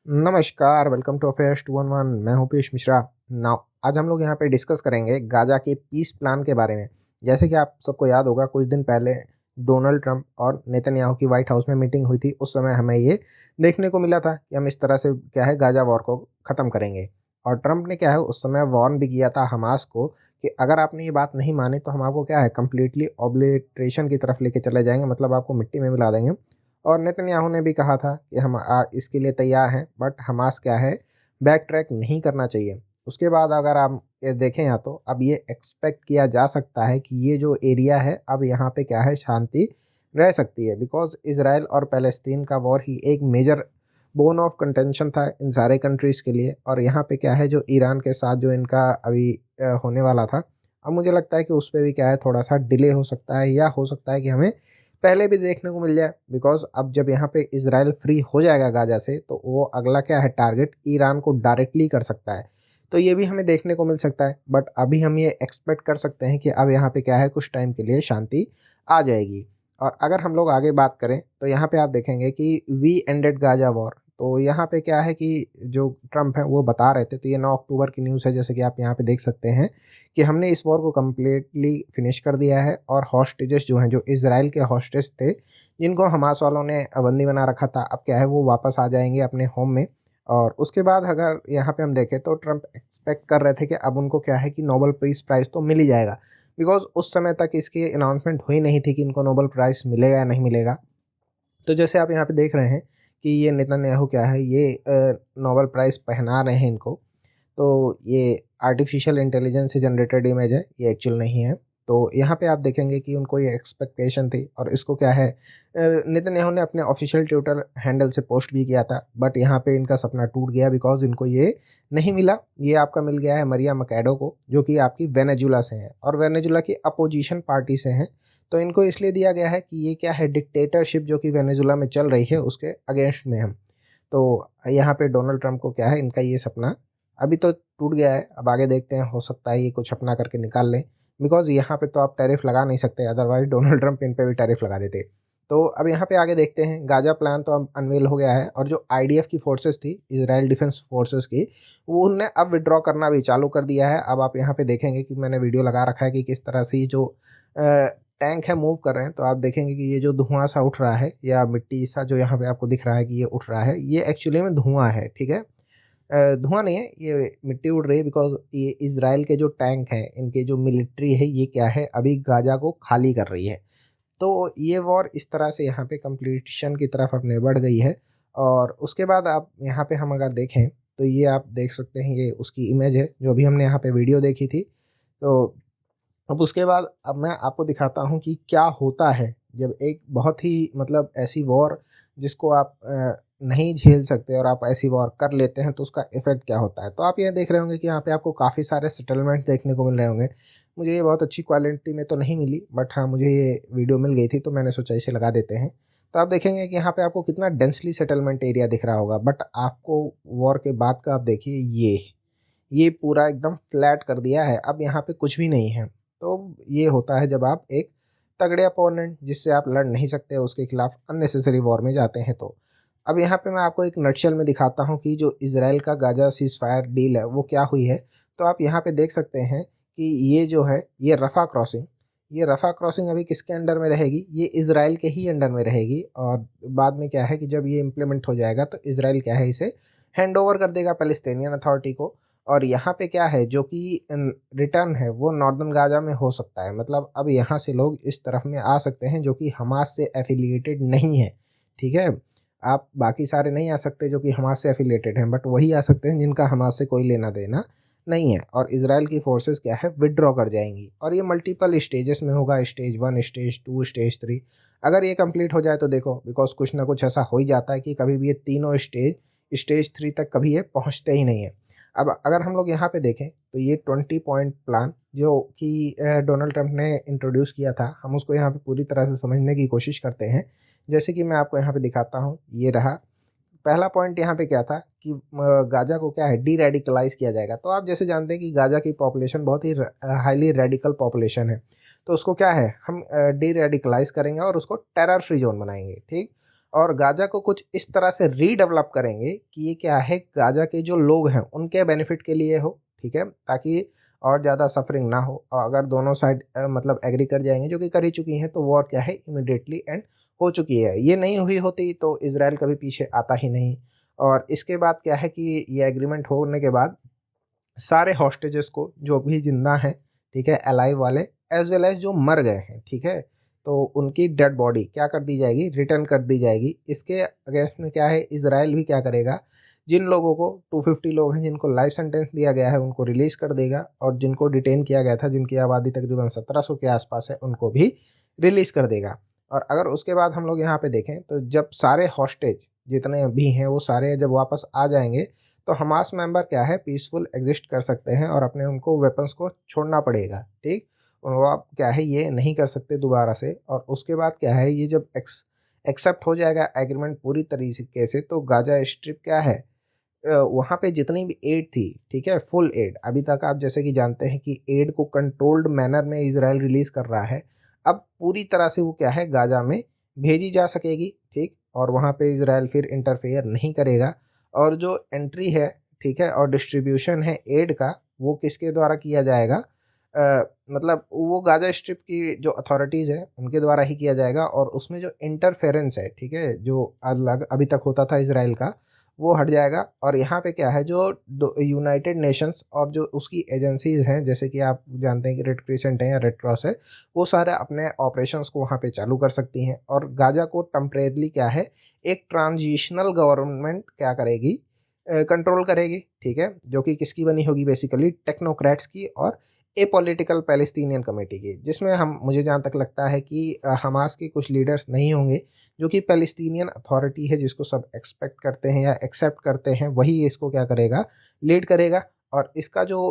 नमस्कार, welcome to affairs 211। मैं हूं पीयूष मिश्रा। नाउ आज हम लोग यहाँ पे डिस्कस करेंगे गाजा के पीस प्लान के बारे में। जैसे कि आप सबको याद होगा, कुछ दिन पहले डोनाल्ड ट्रंप और नेतन्याहू की व्हाइट हाउस में मीटिंग हुई थी। उस समय हमें ये देखने को मिला था कि हम इस तरह से क्या है गाजा वॉर को ख़त्म करेंगे। और ट्रंप ने क्या है उस समय वार्न भी किया था हमास को कि अगर आपने ये बात नहीं मानी तो हम आपको क्या है कम्प्लीटली ऑब्लिटरेशन की तरफ लेके चले जाएंगे, मतलब आपको मिट्टी में मिला देंगे। और नेतन्याहू ने भी कहा था कि हम इसके लिए तैयार हैं, बट हमास क्या है बैक ट्रैक नहीं करना चाहिए। उसके बाद अगर आप ये देखें यहाँ तो अब ये एक्सपेक्ट किया जा सकता है कि ये जो एरिया है अब यहाँ पे क्या है शांति रह सकती है, बिकॉज इसराइल और पैलेस्तीन का वॉर ही एक मेजर बोन ऑफ कंटेंशन था इन सारे कंट्रीज़ के लिए। और यहाँ पे क्या है जो ईरान के साथ जो इनका अभी होने वाला था, अब मुझे लगता है कि उस पर भी क्या है थोड़ा सा डिले हो सकता है, या हो सकता है कि हमें पहले भी देखने को मिल जाए। बिकॉज अब जब यहाँ पे इसराइल फ्री हो जाएगा गाजा से तो वो अगला क्या है टारगेट ईरान को डायरेक्टली कर सकता है। तो ये भी हमें देखने को मिल सकता है, बट अभी हम ये एक्सपेक्ट कर सकते हैं कि अब यहाँ पे क्या है कुछ टाइम के लिए शांति आ जाएगी। और अगर हम लोग आगे बात करें तो यहाँ पे आप देखेंगे कि वी एंडेड गाजा वॉर। तो यहाँ पे क्या है कि जो ट्रम्प है वो बता रहे थे, तो ये 9 अक्टूबर की न्यूज़ है, जैसे कि आप यहाँ पे देख सकते हैं कि हमने इस वॉर को कम्प्लीटली फिनिश कर दिया है। और हॉस्टेजेस जो हैं, जो इसराइल के हॉस्टेज थे जिनको हमास वालों ने बंदी बना रखा था, अब क्या है वो वापस आ जाएंगे अपने होम में। और उसके बाद अगर यहाँ पे हम देखें तो ट्रम्प एक्सपेक्ट कर रहे थे कि अब उनको क्या है कि नोबेल पीस प्राइज़ तो मिल ही जाएगा, बिकॉज उस समय तक इसकी अनाउंसमेंट हुई नहीं थी कि इनको नोबेल प्राइज़ मिलेगा या नहीं मिलेगा। तो जैसे आप यहाँ पे देख रहे हैं कि ये नेतन्याहू क्या है ये नोबेल प्राइज़ पहना रहे हैं इनको। तो ये आर्टिफिशियल इंटेलिजेंस से जनरेटेड इमेज है, ये एक्चुअल नहीं है। तो यहाँ पे आप देखेंगे कि उनको ये एक्सपेक्टेशन थी, और इसको क्या है नेतन्याहू ने अपने ऑफिशियल ट्विटर हैंडल से पोस्ट भी किया था। बट यहाँ पे इनका सपना टूट गया, बिकॉज इनको ये नहीं मिला। ये आपका मिल गया है मरिया मकैडो को, जो कि आपकी वेनेजुला से हैं और वेनेजुला की अपोजिशन पार्टी से हैं। तो इनको इसलिए दिया गया है कि ये क्या है डिक्टेटरशिप जो कि वेनेजुला में चल रही है उसके अगेंस्ट में हम। तो यहाँ पे डोनाल्ड ट्रंप को क्या है इनका ये सपना अभी तो टूट गया है। अब आगे देखते हैं, हो सकता है ये कुछ अपना करके निकाल लें, बिकॉज यहाँ पे तो आप टैरिफ लगा नहीं सकते, अदरवाइज डोनाल्ड ट्रंप इन पे भी टैरिफ लगा देते। तो अब यहाँ पे आगे देखते हैं, गाजा प्लान तो अब अनवेल हो गया है, और जो आईडीएफ की फोर्सेस थी, इसराइल डिफेंस फोर्सेस की, वो उनने अब विड्रॉ करना भी चालू कर दिया है। अब आप यहाँ पे देखेंगे कि मैंने वीडियो लगा रखा है कि किस तरह से ये जो टैंक है मूव कर रहे हैं। तो आप देखेंगे कि ये जो धुआं सा उठ रहा है या मिट्टी सा जो यहाँ पे आपको दिख रहा है कि ये उठ रहा है, ये एक्चुअली में धुआं है, ठीक है। धुआं नहीं है, ये मिट्टी उड़ रही है, बिकॉज ये इसराइल के जो टैंक हैं, इनके जो मिलिट्री है, ये क्या है अभी गाजा को खाली कर रही है। तो ये वॉर इस तरह से यहाँ पे कंप्लीशन की तरफ अपने बढ़ गई है। और उसके बाद आप यहाँ पे हम अगर देखें तो ये आप देख सकते हैं, ये उसकी इमेज है जो अभी हमने यहाँ पे वीडियो देखी थी। तो अब उसके बाद अब मैं आपको दिखाता हूँ कि क्या होता है जब एक बहुत ही मतलब ऐसी वॉर जिसको आप नहीं झेल सकते और आप ऐसी वॉर कर लेते हैं तो उसका इफेक्ट क्या होता है। तो आप ये देख रहे होंगे कि यहाँ पे आपको काफ़ी सारे सेटलमेंट देखने को मिल रहे होंगे। मुझे ये बहुत अच्छी क्वालिटी में तो नहीं मिली, बट हाँ मुझे ये वीडियो मिल गई थी तो मैंने सोचा इसे लगा देते हैं। तो आप देखेंगे कि यहाँ पे आपको कितना डेंसली सेटलमेंट एरिया दिख रहा होगा, बट आपको वॉर के बाद का आप देखिए ये पूरा एकदम फ्लैट कर दिया है, अब यहाँ पे कुछ भी नहीं है। तो ये होता है जब आप एक तगड़े अपोनेंट जिससे आप लड़ नहीं सकते उसके खिलाफ अननेसेसरी वॉर में जाते हैं। तो अब यहाँ पे मैं आपको एक नटशेल में दिखाता हूँ कि जो इसराइल का गाजा सीज फायर डील है वो क्या हुई है। तो आप यहाँ पे देख सकते हैं कि ये जो है ये रफ़ा क्रॉसिंग अभी किसके अंडर में रहेगी, ये इसराइल के ही अंडर में रहेगी। और बाद में क्या है कि जब ये इम्प्लीमेंट हो जाएगा तो इसराइल क्या है इसे हैंड ओवर कर देगा पैलेस्टीनियन अथॉरिटी को। और यहाँ पे क्या है जो कि रिटर्न है वो नॉर्दर्न गाजा में हो सकता है, मतलब अब यहाँ से लोग इस तरफ में आ सकते हैं जो कि हमास से एफिलिएटेड नहीं है, ठीक है। आप बाकी सारे नहीं आ सकते जो कि हमास से एफिलिएटेड हैं, बट वही आ सकते हैं जिनका हमास से कोई लेना देना नहीं है। और इसराइल की फोर्सेस क्या है विदड्रॉ कर जाएंगी, और ये मल्टीपल स्टेजेस में होगा, स्टेज 1, स्टेज 2, स्टेज 3। अगर ये कंप्लीट हो जाए तो देखो, बिकॉज कुछ ना कुछ ऐसा हो ही जाता है कि कभी भी ये तीनों स्टेज 3 तक कभी ये पहुँचते ही नहीं है। अब अगर हम लोग यहाँ पे देखें तो ये 20 पॉइंट प्लान जो कि डोनाल्ड ट्रंप ने इंट्रोड्यूस किया था, हम उसको यहाँ पे पूरी तरह से समझने की कोशिश करते हैं। जैसे कि मैं आपको यहाँ पे दिखाता हूँ, ये रहा पहला पॉइंट। यहाँ पे क्या था कि गाजा को क्या है डी रेडिकलाइज किया जाएगा। तो आप जैसे जानते हैं कि गाजा की पॉपुलेशन बहुत ही हाईली रेडिकल पॉपुलेशन है, तो उसको क्या है हम डी रेडिकलाइज करेंगे और उसको टेरर फ्री जोन बनाएंगे, ठीक। और गाजा को कुछ इस तरह से रीडेवलप करेंगे कि ये क्या है, गाजा के जो लोग हैं उनके बेनिफिट के लिए हो, ठीक है, ताकि और ज़्यादा सफरिंग ना हो। और अगर दोनों साइड मतलब एग्री कर जाएंगे, जो कि कर ही चुकी हैं, तो वॉर क्या है इमिडिएटली एंड हो चुकी है। ये नहीं हुई होती तो इसराइल कभी पीछे आता ही नहीं। और इसके बाद क्या है कि ये एग्रीमेंट होने के बाद सारे हॉस्टेजेस को, जो भी जिंदा हैं, ठीक है, अलाइव वाले एज वेल एज जो मर गए हैं, ठीक है, तो उनकी डेड बॉडी क्या कर दी जाएगी, रिटर्न कर दी जाएगी। इसके अगेंस्ट में क्या है, इसराइल भी क्या करेगा, जिन लोगों को 250 लोग हैं जिनको लाइफ सेंटेंस दिया गया है उनको रिलीज कर देगा, और जिनको डिटेन किया गया था, जिनकी आबादी तकरीबन 1700 के आसपास है, उनको भी रिलीज कर देगा। और अगर उसके बाद हम लोग यहाँ पे देखें तो जब सारे हॉस्टेज जितने भी हैं वो सारे जब वापस आ जाएंगे, तो हमास मेंबर क्या है पीसफुल एग्जिस्ट कर सकते हैं और अपने उनको वेपन्स को छोड़ना पड़ेगा, ठीक। और वो आप क्या है ये नहीं कर सकते दोबारा से। और उसके बाद क्या है, ये जब एक्सेप्ट हो जाएगा एग्रीमेंट पूरी तरीके से, तो गाजा स्ट्रिप क्या है, वहाँ पे जितनी भी एड थी, ठीक है, फुल एड, अभी तक आप जैसे कि जानते हैं कि एड को कंट्रोल्ड मैनर में इसराइल रिलीज कर रहा है, अब पूरी तरह से वो क्या है गाजा में भेजी जा सकेगी, ठीक। और वहाँ पे इसराइल फिर इंटरफेयर नहीं करेगा। और जो एंट्री है, ठीक है, और डिस्ट्रीब्यूशन है एड का, वो किसके द्वारा किया जाएगा, मतलब वो गाजा स्ट्रिप की जो अथॉरिटीज़ है उनके द्वारा ही किया जाएगा। और उसमें जो इंटरफेरेंस है, ठीक है, जो अलग अभी तक होता था इसराइल का, वो हट जाएगा। और यहाँ पे क्या है, जो यूनाइटेड नेशंस और जो उसकी एजेंसीज हैं, जैसे कि आप जानते हैं कि रेड क्रिसेंट है या रेड क्रॉस है, वो सारे अपने ऑपरेशंस को वहाँ पे चालू कर सकती हैं। और गाजा को टेम्परेरली क्या है, एक ट्रांजिशनल गवर्नमेंट क्या करेगी, कंट्रोल करेगी, ठीक है, जो कि किसकी बनी होगी, बेसिकली टेक्नोक्रेट्स की और ए पॉलिटिकल पैलेस्टीनियन कमेटी की, जिसमें हम मुझे जहाँ तक लगता है कि हमास के कुछ लीडर्स नहीं होंगे, जो कि पैलेस्टीनियन अथॉरिटी है जिसको सब एक्सपेक्ट करते हैं या एक्सेप्ट करते हैं, वही इसको क्या करेगा, लीड करेगा। और इसका जो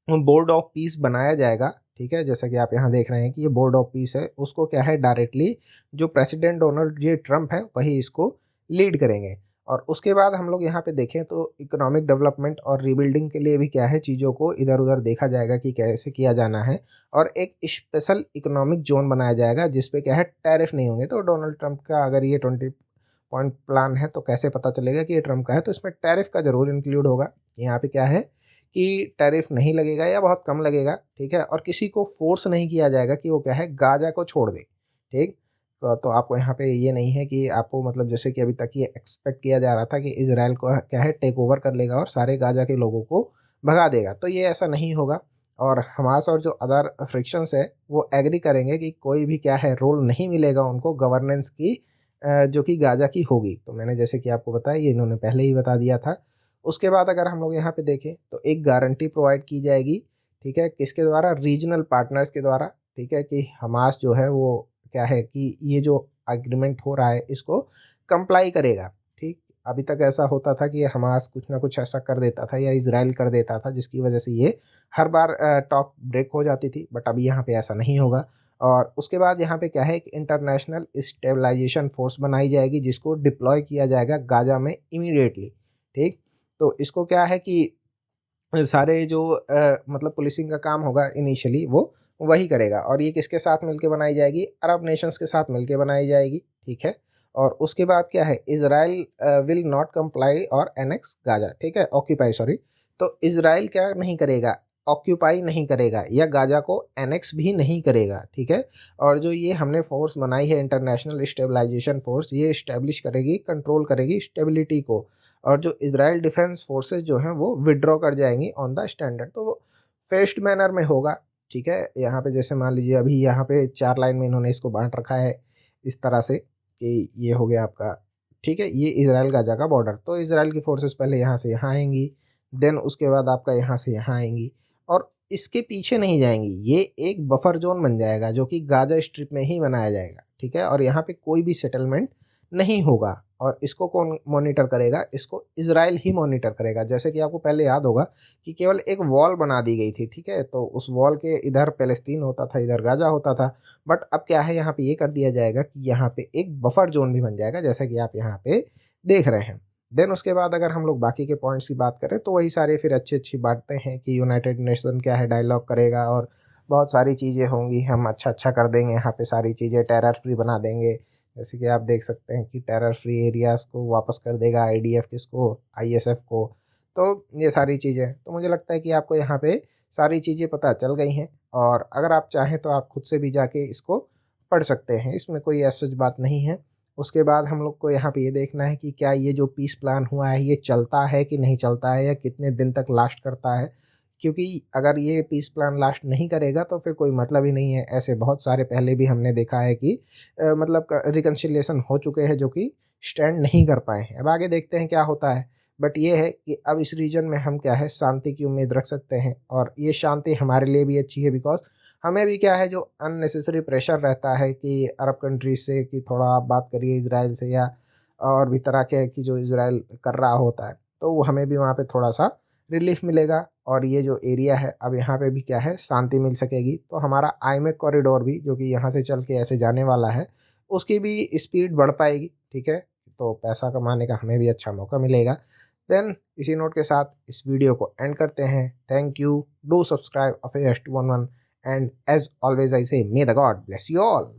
बोर्ड ऑफ पीस बनाया जाएगा, ठीक है, जैसा कि आप यहाँ देख रहे हैं कि ये बोर्ड ऑफ पीस है, उसको क्या है डायरेक्टली जो प्रेसिडेंट डोनाल्ड जे ट्रम्प है वही इसको लीड करेंगे। और उसके बाद हम लोग यहाँ पे देखें तो इकोनॉमिक डेवलपमेंट और रीबिल्डिंग के लिए भी क्या है, चीज़ों को इधर उधर देखा जाएगा कि कैसे किया जाना है। और एक स्पेशल इकोनॉमिक जोन बनाया जाएगा जिसपे क्या है टैरिफ नहीं होंगे। तो डोनाल्ड ट्रंप का अगर ये 20 पॉइंट प्लान है तो कैसे पता चलेगा कि ये ट्रम्प का है, तो इसमें टैरिफ का जरूर इंक्लूड होगा। यहाँ पे क्या है कि टैरिफ नहीं लगेगा या बहुत कम लगेगा, ठीक है, और किसी को फोर्स नहीं किया जाएगा कि वो क्या है गाजा को छोड़ दे, ठीक। तो आपको यहाँ पे ये नहीं है कि आपको मतलब जैसे कि अभी तक ये एक्सपेक्ट किया जा रहा था कि इसराइल को क्या है टेक ओवर कर लेगा और सारे गाजा के लोगों को भगा देगा, तो ये ऐसा नहीं होगा। और हमास और जो अदर फ्रिक्शंस है वो एग्री करेंगे कि कोई भी क्या है रोल नहीं मिलेगा उनको गवर्नेंस की, जो कि गाजा की होगी। तो मैंने जैसे कि आपको बताया, ये इन्होंने पहले ही बता दिया था। उसके बाद अगर हम लोग यहाँ पे देखें तो एक गारंटी प्रोवाइड की जाएगी, ठीक है, किसके द्वारा, रीजनल पार्टनर्स के द्वारा, ठीक है, कि हमास जो है वो क्या है कि ये जो एग्रीमेंट हो रहा है इसको कंप्लाई करेगा, ठीक। अभी तक ऐसा होता था कि हमास कुछ ना कुछ ऐसा कर देता था या इसराइल कर देता था जिसकी वजह से ये हर बार टॉक ब्रेक हो जाती थी, बट अभी यहाँ पे ऐसा नहीं होगा। और उसके बाद यहाँ पे क्या है, एक इंटरनेशनल स्टेबलाइजेशन फोर्स बनाई जाएगी जिसको डिप्लॉय किया जाएगा गाजा में इमीडिएटली, ठीक। तो इसको क्या है कि सारे जो मतलब पुलिसिंग का काम होगा इनिशियली वो वही करेगा। और ये किसके साथ मिलके बनाई जाएगी, अरब नेशंस के साथ मिलके बनाई जाएगी, ठीक है। और उसके बाद क्या है, इसराइल विल नॉट कंप्लाई और एनेक्स गाजा, ठीक है, ऑक्यूपाई सॉरी। तो इसराइल क्या नहीं करेगा, ऑक्यूपाई नहीं करेगा या गाजा को एनेक्स भी नहीं करेगा, ठीक है। और जो ये हमने फोर्स बनाई है इंटरनेशनल स्टेबलाइजेशन फोर्स, ये इस्टेब्लिश करेगी, कंट्रोल करेगी स्टेबिलिटी को। और जो इसराइल डिफेंस फोर्सेस जो हैं वो विड्रॉ कर जाएंगी ऑन द स्टैंडर्ड। तो वो फेस्ड मैनर में होगा, ठीक है। यहाँ पे जैसे मान लीजिए अभी यहाँ पे 4 लाइन में इन्होंने इसको बांट रखा है इस तरह से कि ये हो गया आपका, ठीक है, ये इसराइल गाजा का बॉर्डर। तो इसराइल की फोर्सेस पहले यहाँ से यहाँ आएंगी, देन उसके बाद आपका यहाँ से यहाँ आएंगी और इसके पीछे नहीं जाएंगी। ये एक बफर जोन बन जाएगा जो कि गाजा स्ट्रिप में ही बनाया जाएगा, ठीक है। और यहाँ पे कोई भी सेटलमेंट नहीं होगा। और इसको कौन मॉनिटर करेगा, इसको इसराइल ही मॉनिटर करेगा। जैसे कि आपको पहले याद होगा कि केवल एक वॉल बना दी गई थी, ठीक है, तो उस वॉल के इधर पैलेस्तीन होता था, इधर गाजा होता था। बट अब क्या है, यहाँ पे ये कर दिया जाएगा कि यहाँ पे एक बफर जोन भी बन जाएगा, जैसा कि आप यहाँ पे देख रहे हैं। देन उसके बाद अगर हम लोग बाकी के पॉइंट्स की बात करें तो वही सारे फिर अच्छी अच्छी बातें हैं कि यूनाइटेड नेशन क्या है डायलॉग करेगा और बहुत सारी चीज़ें होंगी, हम अच्छा अच्छा कर देंगे, यहाँ पे सारी चीज़ें टेरर फ्री बना देंगे, जैसे कि आप देख सकते हैं कि टेरर फ्री एरियाज़ को वापस कर देगा आईडीएफ किसको, आईएसएफ को। तो ये सारी चीज़ें, तो मुझे लगता है कि आपको यहाँ पे सारी चीज़ें पता चल गई हैं, और अगर आप चाहें तो आप खुद से भी जाके इसको पढ़ सकते हैं, इसमें कोई ऐसी सच बात नहीं है। उसके बाद हम लोग को यहाँ पे ये देखना है कि क्या ये जो पीस प्लान हुआ है ये चलता है कि नहीं चलता है, या कितने दिन तक लास्ट करता है। क्योंकि अगर ये पीस प्लान लास्ट नहीं करेगा तो फिर कोई मतलब ही नहीं है। ऐसे बहुत सारे पहले भी हमने देखा है कि मतलब रिकन्सिलिएशन हो चुके हैं जो कि स्टैंड नहीं कर पाए हैं। अब आगे देखते हैं क्या होता है। बट ये है कि अब इस रीजन में हम क्या है, शांति की उम्मीद रख सकते हैं, और ये शांति हमारे लिए भी अच्छी है, बिकॉज हमें भी क्या है, जो अननेसेसरी प्रेशर रहता है कि अरब कंट्रीज से कि थोड़ा आप बात करिए इसराइल से, या और भी तरह के कि जो इसराइल कर रहा होता है, तो वो हमें भी वहाँ पे थोड़ा सा रिलीफ मिलेगा। और ये जो एरिया है अब यहाँ पे भी क्या है, शांति मिल सकेगी। तो हमारा आईमेक कॉरिडोर भी जो कि यहाँ से चल के ऐसे जाने वाला है, उसकी भी स्पीड बढ़ पाएगी। ठीक है, तो पैसा कमाने का हमें भी अच्छा मौका मिलेगा। देन इसी नोट के साथ इस वीडियो को एंड करते हैं। Thank you, do subscribe affairs 211, and as always I say, may the god bless you all.